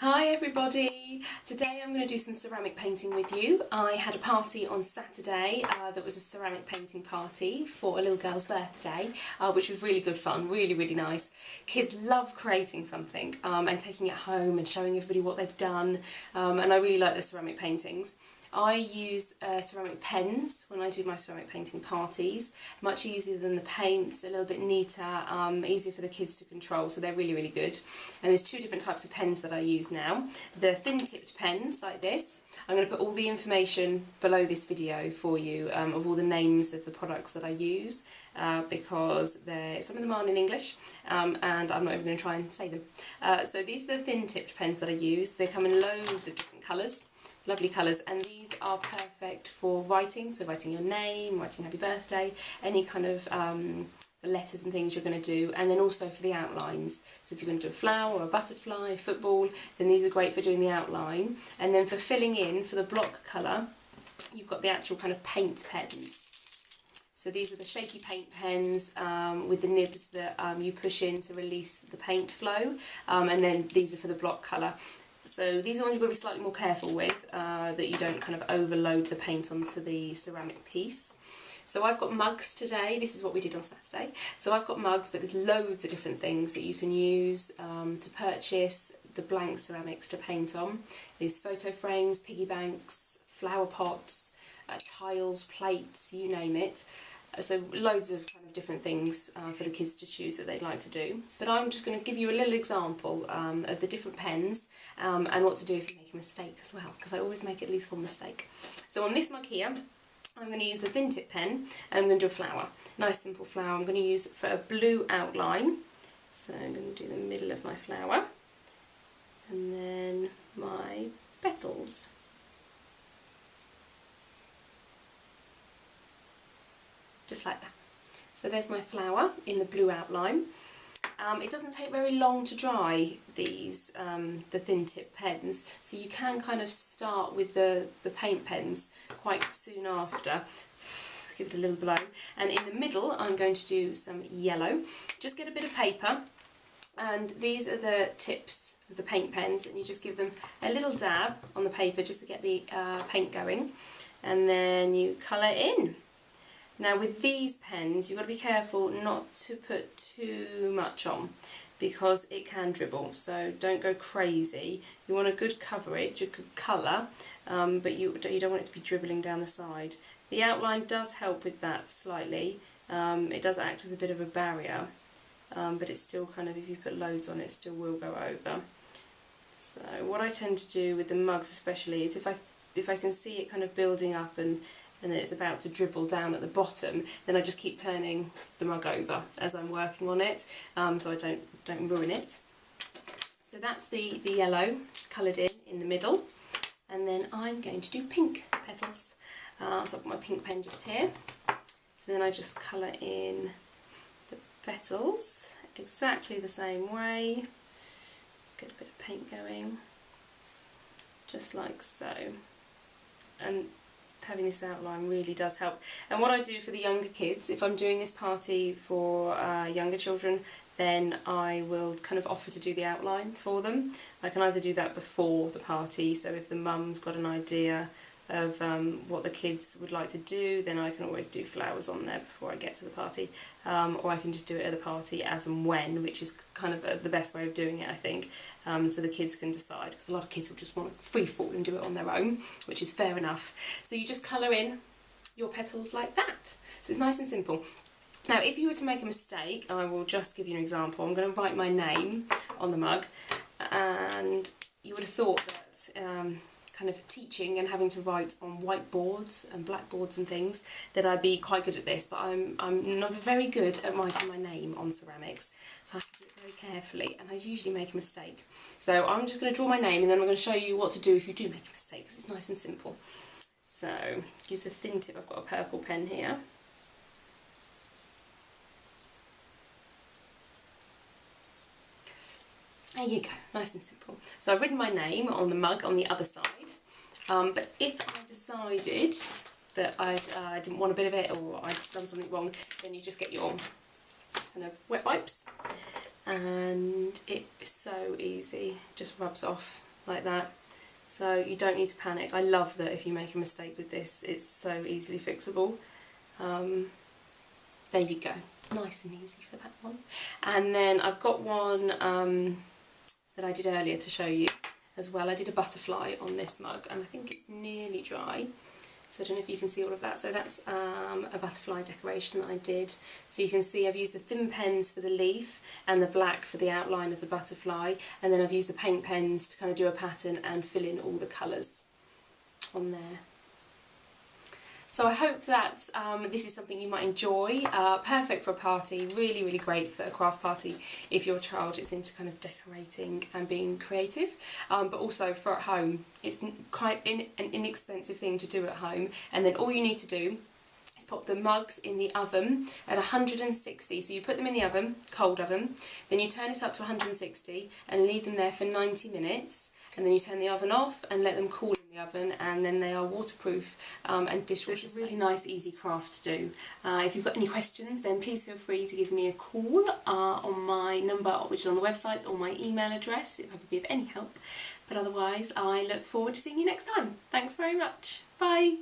Hi everybody! Today I'm going to do some ceramic painting with you. I had a party on Saturday that was a ceramic painting party for a little girl's birthday, which was really good fun, really nice. Kids love creating something and taking it home and showing everybody what they've done, and I really like the ceramic paintings. I use ceramic pens when I do my ceramic painting parties. Much easier than the paints, a little bit neater, easier for the kids to control, so they're really good. And there's two different types of pens that I use now. The thin-tipped pens, like this. I'm going to put all the information below this video for you of all the names of the products that I use because some of them aren't in English and I'm not even going to try and say them. So these are the thin-tipped pens that I use. They come in loads of different colours. Lovely colours, and these are perfect for writing, so writing your name, writing happy birthday, any kind of letters and things you're going to do, and then also for the outlines. So if you're going to do a flower or a butterfly, a football, then these are great for doing the outline. And then for filling in, for the block colour, you've got the actual kind of paint pens. So these are the shaky paint pens with the nibs that you push in to release the paint flow, and then these are for the block colour. So these are ones you've got to be slightly more careful with, that you don't kind of overload the paint onto the ceramic piece. So I've got mugs today. This is what we did on Saturday. So I've got mugs, but there's loads of different things that you can use to purchase the blank ceramics to paint on. There's photo frames, piggy banks, flower pots, tiles, plates, you name it. So loads of kind of different things for the kids to choose that they'd like to do. But I'm just going to give you a little example of the different pens and what to do if you make a mistake as well, because I always make at least one mistake. So on this mug here, I'm going to use the thin tip pen and I'm going to do a flower. Nice simple flower. I'm going to use for a blue outline. So I'm going to do the middle of my flower and then my petals. Just like that. So there's my flower in the blue outline. It doesn't take very long to dry these, the thin tip pens, so you can kind of start with the paint pens quite soon after. Give it a little blow. And in the middle I'm going to do some yellow. Just get a bit of paper, and these are the tips of the paint pens, and you just give them a little dab on the paper just to get the paint going, and then you colour in. Now with these pens you've got to be careful not to put too much on because it can dribble, so don't go crazy. You want a good coverage, a good colour, but you don't want it to be dribbling down the side. The outline does help with that slightly. It does act as a bit of a barrier, but it's still kind of, if you put loads on it, still will go over. So what I tend to do with the mugs especially is if I can see it kind of building up and then it's about to dribble down at the bottom, then I just keep turning the mug over as I'm working on it, so I don't ruin it. So that's the yellow coloured in the middle, and then I'm going to do pink petals. So I've got my pink pen just here. So then I just colour in the petals exactly the same way. Let's get a bit of paint going, just like so. And having this outline really does help. And what I do for the younger kids, if I'm doing this party for younger children, then I will kind of offer to do the outline for them. I can either do that before the party, so if the mum's got an idea of what the kids would like to do, then I can always do flowers on there before I get to the party, or I can just do it at the party as and when, which is kind of the best way of doing it, I think, so the kids can decide, because a lot of kids will just want to free fall and do it on their own, which is fair enough. So you just colour in your petals like that, so it's nice and simple. Now if you were to make a mistake, I will just give you an example. I'm going to write my name on the mug, and you would have thought that kind of teaching and having to write on whiteboards and blackboards and things that I'd be quite good at this, but I'm not very good at writing my name on ceramics, so I have to do it very carefully, and I usually make a mistake. So I'm just going to draw my name, and then I'm going to show you what to do if you do make a mistake, because it's nice and simple. So use the thin tip. I've got a purple pen here. There you go, nice and simple. So I've written my name on the mug on the other side, but if I decided that I didn't want a bit of it, or I'd done something wrong, then you just get your kind of wet wipes, and it's so easy, just rubs off like that. So you don't need to panic. I love that if you make a mistake with this, it's so easily fixable. There you go, nice and easy for that one. And then I've got one that I did earlier to show you as well. I did a butterfly on this mug and I think it's nearly dry. So I don't know if you can see all of that. So that's a butterfly decoration that I did. So you can see I've used the thin pens for the leaf and the black for the outline of the butterfly, and then I've used the paint pens to kind of do a pattern and fill in all the colours on there. So I hope that this is something you might enjoy. Perfect for a party, really, really great for a craft party if your child is into kind of decorating and being creative, but also for at home. It's quite an inexpensive thing to do at home, and then all you need to do is pop the mugs in the oven at 160. So you put them in the oven, cold oven, then you turn it up to 160 and leave them there for 90 minutes, and then you turn the oven off and let them cool in the oven, and then they are waterproof and dishwasher. It's a really nice, easy craft to do. If you've got any questions, then please feel free to give me a call on my number, which is on the website, or my email address if I could be of any help. But otherwise, I look forward to seeing you next time. Thanks very much. Bye.